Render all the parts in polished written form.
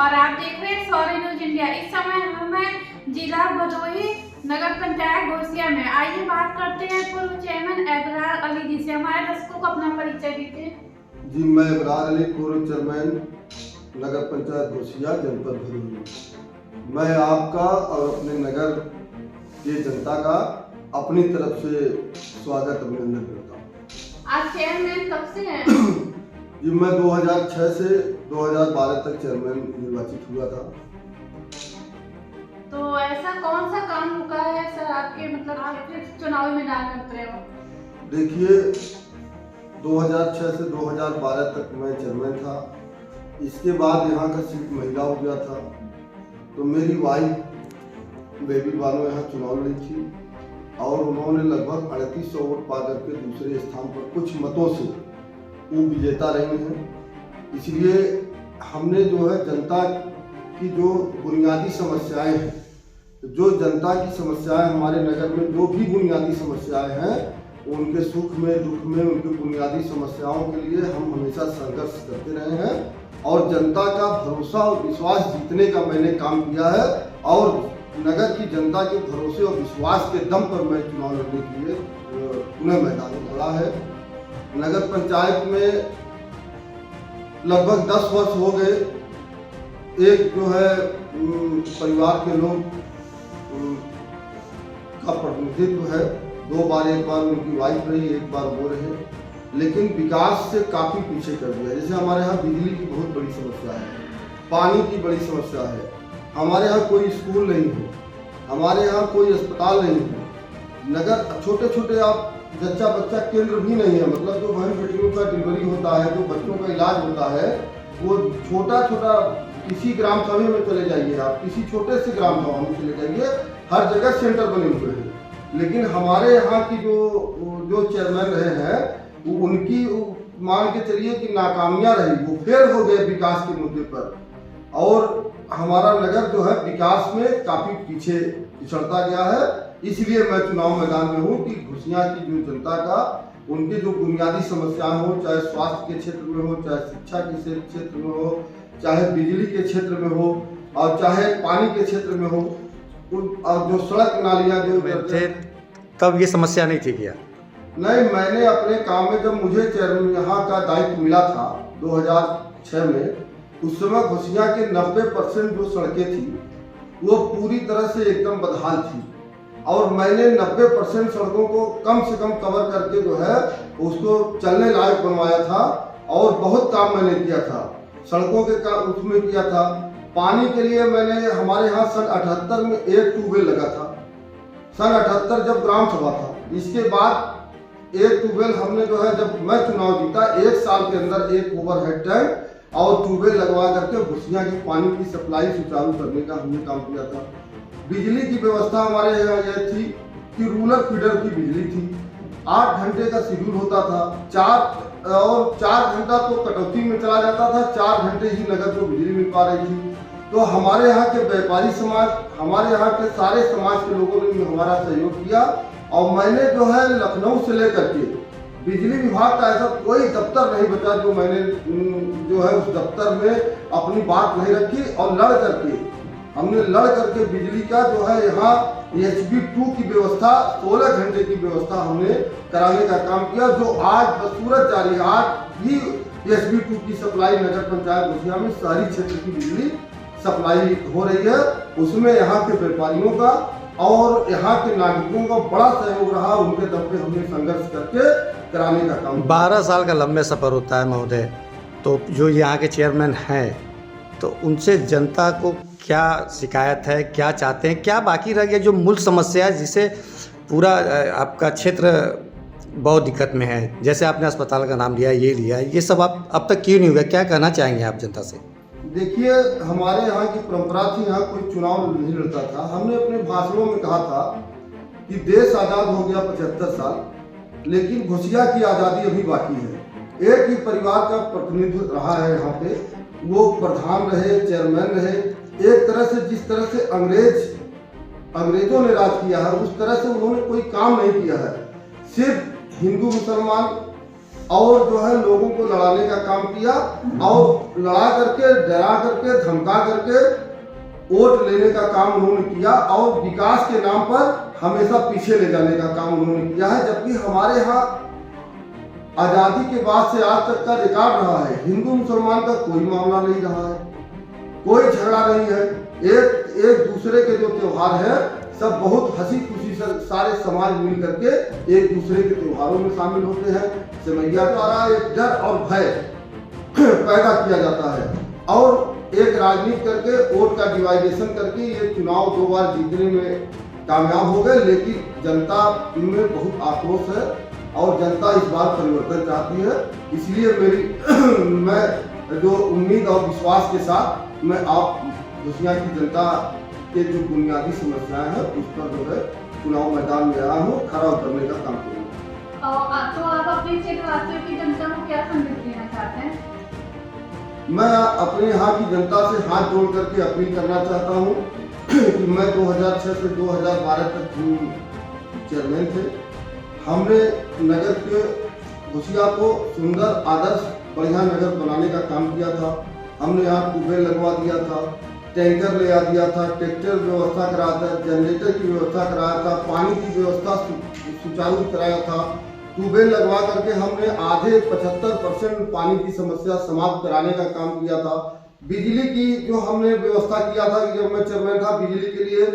और आप देख रहे हैं सौर्य न्यूज इंडिया। इस समय हमें जिला भदोही नगर पंचायत घोसिया में। आइए बात करते हैं पूर्व चेयरमैन एबरार अली जी से। हमारे दर्शकों को अपना परिचय दीजिए। जी, मैं एबरार अली, पूर्व चेयरमैन नगर पंचायत घोसिया, जनपद भदोही। मैं आपका और अपने नगर की जनता का अपनी तरफ से स्वागत अभिनंदन करता हूँ। आप चेयरमैन कब से हैं? जी, मैं 2006 से 2012 तक चेयरमैन निर्वाचित हुआ था। तो ऐसा कौन सा काम हुआ है सर आपके, मतलब आपके चुनावी मैदान में उतरे हो? देखिए, 2006 से 2012 तक मैं चेयरमैन था। इसके बाद यहाँ का सीट महिला हो गया था, तो मेरी वाइफ बेबी बानो यहाँ चुनाव लड़ी थी और उन्होंने लगभग 3800 वोट पा करके दूसरे स्थान पर कुछ मतों से वो विजेता रही हैं। इसलिए हमने जो है जनता की जो बुनियादी समस्याएं हैं, जो जनता की समस्याएं हमारे नगर में जो भी बुनियादी समस्याएं हैं, उनके सुख में दुख में उनकी बुनियादी समस्याओं के लिए हम हमेशा संघर्ष करते रहे हैं और जनता का भरोसा और विश्वास जीतने का मैंने काम किया है और नगर की जनता के भरोसे और विश्वास के दम पर मैं चुनाव लड़ने के लिए पुनः मैदान में खड़ा है। नगर पंचायत में लगभग 10 वर्ष हो गए। एक जो है परिवार के लोग का प्रतिनिधित्व है, 2 बार, एक बार उनकी वाइफ रही, एक बार वो रहे, लेकिन विकास से काफ़ी पीछे कर दिया। जैसे हमारे यहाँ बिजली की बहुत बड़ी समस्या है, पानी की बड़ी समस्या है, हमारे यहाँ कोई स्कूल नहीं है, हमारे यहाँ कोई अस्पताल नहीं है, नगर छोटे छोटे आप जच्चा बच्चा केंद्र भी नहीं है। मतलब जो बहन बेटियों का डिलीवरी होता है, जो बच्चों का इलाज होता है, वो छोटा छोटा किसी ग्राम सभा में चले जाइए, आप किसी छोटे से ग्राम सभा में चले जाइए, हर जगह सेंटर बने हुए हैं। लेकिन हमारे यहाँ की जो चेयरमैन रहे हैं, उनकी मान के चलिए कि नाकामियाँ रही, वो फेल हो गए विकास के मुद्दे पर और हमारा नगर जो है विकास में काफ़ी पीछे पिछड़ता गया है। इसलिए मैं चुनाव मैदान में हूँ कि घोसिया की जो जनता का उनके जो बुनियादी समस्याएं हो, चाहे स्वास्थ्य के क्षेत्र में हो, चाहे शिक्षा के क्षेत्र में हो, चाहे बिजली के क्षेत्र में हो और चाहे पानी के क्षेत्र में हो, और जो सड़क नालियाँ जो थे, तब ये समस्या नहीं थी क्या? नहीं, मैंने अपने काम में जब मुझे चेयरमैन यहाँ का दायित्व मिला था 2006 में, उस समय घोसिया के 90% जो सड़कें थी वो पूरी तरह से एकदम बदहाल थी और मैंने 90% सड़कों को कम से कम कवर करके जो है उसको चलने लायक बनवाया था और बहुत काम मैंने किया था सड़कों के काम उसमें किया था। पानी के लिए मैंने हमारे यहाँ सन 78 में एक ट्यूबवेल लगा था, सन 78 जब ग्राम सभा था। इसके बाद एक ट्यूबवेल हमने जो है, जब मैं चुनाव जीता, 1 साल के अंदर एक ओवरहेड टैंक और ट्यूबवेल लगवा करके घोसिया की पानी की सप्लाई सुचारू करने का हमने काम किया था। बिजली की व्यवस्था हमारे यहाँ यह थी कि रूरल फीडर की बिजली थी, 8 घंटे का शेड्यूल होता था, 4 घंटा तो कटौती में चला जाता था, 4 घंटे ही नगर को बिजली मिल पा रही थी। तो हमारे यहाँ के व्यापारी समाज, हमारे यहाँ के सारे समाज के लोगों ने भी हमारा सहयोग किया और मैंने जो है लखनऊ से लेकर के बिजली विभाग का ऐसा कोई दफ्तर नहीं बचा जो मैंने जो है उस दफ्तर में अपनी बात नहीं रखी और हमने लड़ करके बिजली का जो है यहाँ HB2 की व्यवस्था, 16 घंटे की व्यवस्था हमने कराने का काम किया, जो आज बसूरत जारी है। आज भी HB2 की सप्लाई नगर पंचायत घोसिया में शहरी क्षेत्र की बिजली सप्लाई हो रही है। उसमें यहाँ के व्यापारियों का और यहाँ के नागरिकों का बड़ा सहयोग रहा, उनके दम पे हमने संघर्ष करके कराने का काम। 12 साल का लंबे सफ़र होता है महोदय, तो जो यहाँ के चेयरमैन हैं तो उनसे जनता को क्या शिकायत है, क्या चाहते हैं, क्या बाकी रह गया जो मूल समस्या है जिसे पूरा आपका क्षेत्र बहुत दिक्कत में है? जैसे आपने अस्पताल का नाम लिया, ये लिया, ये सब आप अब तक क्यों नहीं हुआ? क्या कहना चाहेंगे आप जनता से? देखिए, हमारे यहाँ की परंपरा थी, यहाँ कोई चुनाव नहीं लड़ता था। हमने अपने भाषणों में कहा था कि देश आज़ाद हो गया 75 साल, लेकिन घोसिया की आज़ादी अभी बाकी है। एक ही परिवार का प्रतिनिधित्व रहा है यहाँ पे, वो प्रधान रहे, चेयरमैन रहे। एक तरह से जिस तरह से अंग्रेजों ने राज किया है, उस तरह से उन्होंने कोई काम नहीं किया है। सिर्फ हिंदू मुसलमान और जो है लोगों को लड़ाने का काम किया और लड़ा करके, डरा करके, धमका करके वोट लेने का काम उन्होंने किया और विकास के नाम पर हमेशा पीछे ले जाने का काम उन्होंने किया है। जबकि हमारे यहाँ आज़ादी के बाद से आज तक का रिकॉर्ड रहा है, हिंदू मुसलमान का कोई मामला नहीं रहा है, कोई झगड़ा नहीं है। एक दूसरे के जो त्योहार है सब बहुत हंसी खुशी से सारे समाज मिल करके एक दूसरे के त्योहारों में शामिल होते हैं। सिमैया द्वारा एक डर और भय पैदा किया जाता है और एक राजनीति करके वोट का डिवाइडेशन करके ये चुनाव 2 बार जीतने में कामयाब हो गए। लेकिन जनता में बहुत आक्रोश है और जनता इस बार परिवर्तन चाहती है। इसलिए मैं जो उम्मीद और विश्वास के साथ मैं आप घोसिया की जनता के जो बुनियादी समस्याएं हैं उस पर जो है चुनाव मैदान में आया हूँ, खरा उतरने का काम करूँगा। तो आप अपने क्षेत्रवासियों की जनता को क्या संदेश देना चाहते हैं? मैं अपने यहाँ की जनता से हाथ जोड़ करके अपील करना चाहता हूँ कि मैं 2006 से 2012 तक चेयरमैन थे। हमने नगर के घोसिया को सुंदर, आदर्श, बढ़िया नगर बनाने का काम किया था। हमने यहाँ ट्यूबवेल लगवा दिया था, टैंकर ले आ दिया था, ट्रैक्टर व्यवस्था कराया था, जनरेटर की व्यवस्था कराया था, पानी की व्यवस्था सुचारू कराया था। ट्यूबवेल लगवा करके हमने आधे 75% पानी की समस्या समाप्त कराने का काम किया था। बिजली की जो हमने व्यवस्था किया था कि जब मैं चेयरमैन था, बिजली के लिए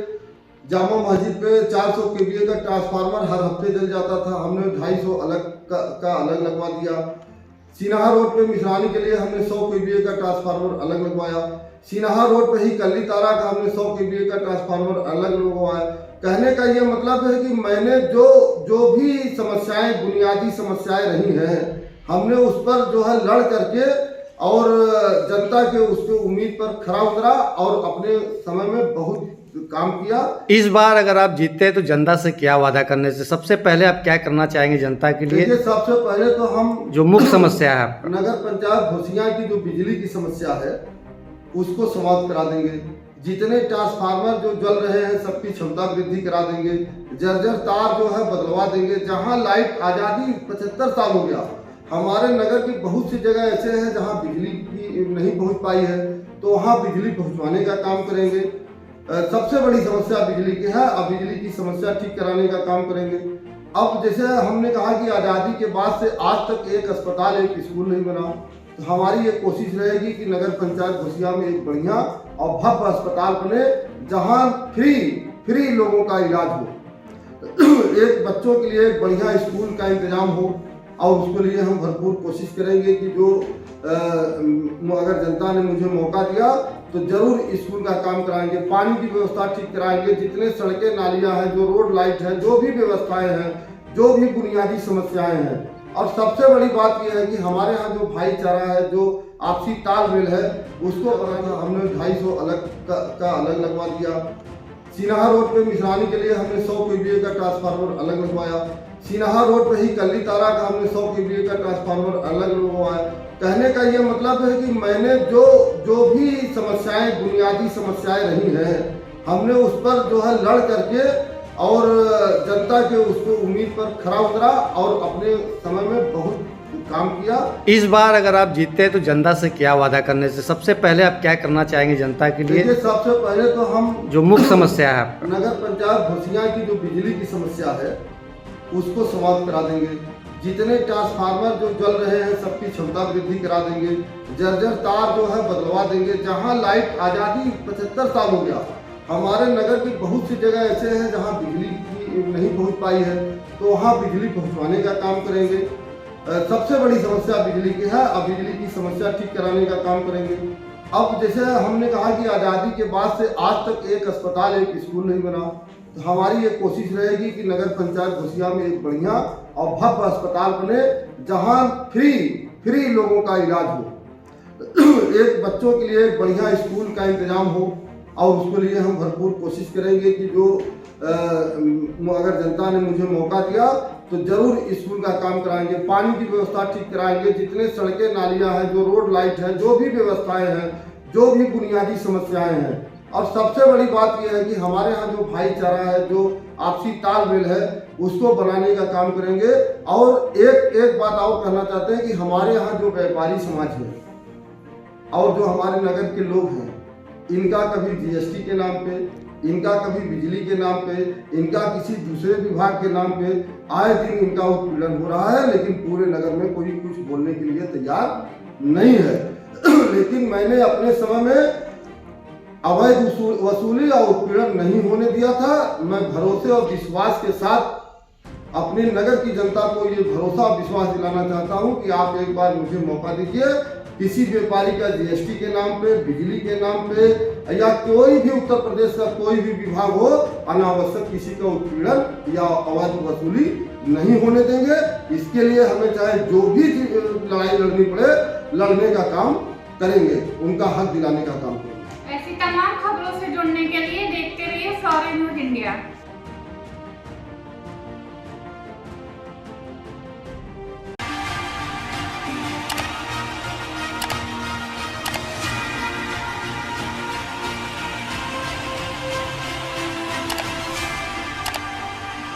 जामा मस्जिद पे 400 kVA का ट्रांसफार्मर हर हफ्ते जल जाता था, हमने 250 अलग लगवा दिया। सिन्हा रोड पे मिश्रानी के लिए हमने 100 kVA का ट्रांसफार्मर अलग लगवाया। सिन्हा रोड पे ही कल्ली तारा का हमने 100 kVA का ट्रांसफार्मर अलग लगवाया। कहने का ये मतलब है कि मैंने जो भी समस्याएं, बुनियादी समस्याएं रही हैं, हमने उस पर जो है लड़ करके और जनता के उस पर उम्मीद पर खरा उतरा और अपने समय में बहुत काम किया। इस बार अगर आप जीतते हैं तो जनता से क्या वादा करने से सबसे पहले आप क्या करना चाहेंगे जनता के लिए? सबसे पहले तो हम जो मुख्य समस्या है आपका, नगर पंचायत घोसिया की जो बिजली की समस्या है उसको समाप्त करा देंगे। जितने ट्रांसफार्मर जो जल रहे हैं सबकी क्षमता वृद्धि करा देंगे। जर्जर तार जो है बदलवा देंगे। जहां लाइट आज़ादी 75 साल हो गया, हमारे नगर की बहुत सी जगह ऐसे हैं जहां बिजली की नहीं पहुंच पाई है, तो वहां बिजली पहुंचवाने का काम करेंगे। सबसे बड़ी समस्या बिजली की है, अब बिजली की समस्या ठीक कराने का काम करेंगे। अब जैसे हमने कहा कि आज़ादी के बाद से आज तक एक अस्पताल, एक स्कूल नहीं बना, तो हमारी ये कोशिश रहेगी कि नगर पंचायत घोसिया में एक बढ़िया और भव्य अस्पताल बने जहां फ्री लोगों का इलाज हो। एक बच्चों के लिए एक बढ़िया स्कूल का इंतजाम हो और उसके लिए हम भरपूर कोशिश करेंगे कि जो अगर जनता ने मुझे मौका दिया तो जरूर स्कूल का काम कराएंगे, पानी की व्यवस्था ठीक कराएंगे। जितने सड़कें, नालियाँ हैं, जो रोड लाइट है, जो भी व्यवस्थाएं हैं, जो भी बुनियादी समस्याएं हैं। और सबसे बड़ी बात यह है कि हमारे यहाँ जो भाईचारा है, जो आपसी तालमेल है, उसको हमने 250 अलग लगवा दिया। सिन्हा रोड पे मिश्रानी के लिए हमने 100 kVA का ट्रांसफार्मर अलग लगवाया। सिन्हा रोड पे ही कल्ली तारा का हमने 100 kVA का ट्रांसफार्मर अलग लगवाया। कहने का ये मतलब है कि मैंने जो भी समस्याएं, बुनियादी समस्याएं रही हैं, हमने उस पर जो है लड़ करके और जनता के उस पर उम्मीद पर खरा उतरा और अपने समय में बहुत काम किया। इस बार अगर आप जीतते हैं तो जनता से क्या वादा करने से सबसे पहले आप क्या करना चाहेंगे जनता के लिए? सबसे पहले तो हम जो मुख्य समस्या है आपका, नगर पंचायत घोसिया की जो बिजली की समस्या है उसको समाप्त करा देंगे। जितने ट्रांसफार्मर जो जल रहे हैं सबकी क्षमता वृद्धि करा देंगे। जर्जर तार जो है बदलवा देंगे। जहां लाइट आज़ादी 75 साल हो गया, हमारे नगर की बहुत सी जगह ऐसे हैं जहां बिजली की नहीं पहुंच पाई है, तो वहां बिजली पहुंचवाने का काम करेंगे। सबसे बड़ी समस्या बिजली की है, अब बिजली की समस्या ठीक कराने का काम करेंगे। अब जैसे हमने कहा कि आज़ादी के बाद से आज तक एक अस्पताल, एक स्कूल नहीं बना, तो हमारी ये कोशिश रहेगी कि नगर पंचायत घोसिया में एक बढ़िया और भव्य अस्पताल बने जहां फ्री लोगों का इलाज हो। एक बच्चों के लिए एक बढ़िया स्कूल का इंतजाम हो और उसके लिए हम भरपूर कोशिश करेंगे कि जो अगर जनता ने मुझे मौका दिया तो जरूर स्कूल का काम कराएंगे, पानी की व्यवस्था ठीक कराएंगे। जितने सड़कें, नालियाँ हैं, जो रोड लाइट है, जो भी व्यवस्थाएं हैं, जो भी बुनियादी समस्याएं हैं। और सबसे बड़ी बात यह है कि हमारे यहाँ जो भाईचारा है, जो आपसी तालमेल है उसको बनाने का काम करेंगे। और एक बात और कहना चाहते हैं कि हमारे यहाँ जो व्यापारी समाज है और जो हमारे नगर के लोग हैं, इनका कभी जीएसटी के नाम पे, इनका कभी बिजली के नाम पे, इनका किसी दूसरे विभाग के नाम पे आए दिन इनका उत्पीड़न हो रहा है, लेकिन पूरे नगर में कोई कुछ बोलने के लिए तैयार नहीं है। लेकिन मैंने अपने समय में अवैध वसूली और उत्पीड़न नहीं होने दिया था। मैं भरोसे और विश्वास के साथ अपने नगर की जनता को ये भरोसा और विश्वास दिलाना चाहता हूँ कि आप एक बार मुझे मौका दीजिए। किसी व्यापारी का जीएसटी के नाम पे, बिजली के नाम पे या कोई भी उत्तर प्रदेश का कोई भी विभाग हो, अनावश्यक किसी का उत्पीड़न या अवैध वसूली नहीं होने देंगे। इसके लिए हमें चाहे जो भी लड़ाई लड़नी पड़े, लड़ने का काम करेंगे, उनका हक दिलाने का काम करेंगे। ऐसी तमाम खबरों से जुड़ने के लिए देखते रहिए फॉरेन न्यूज़ इंडिया।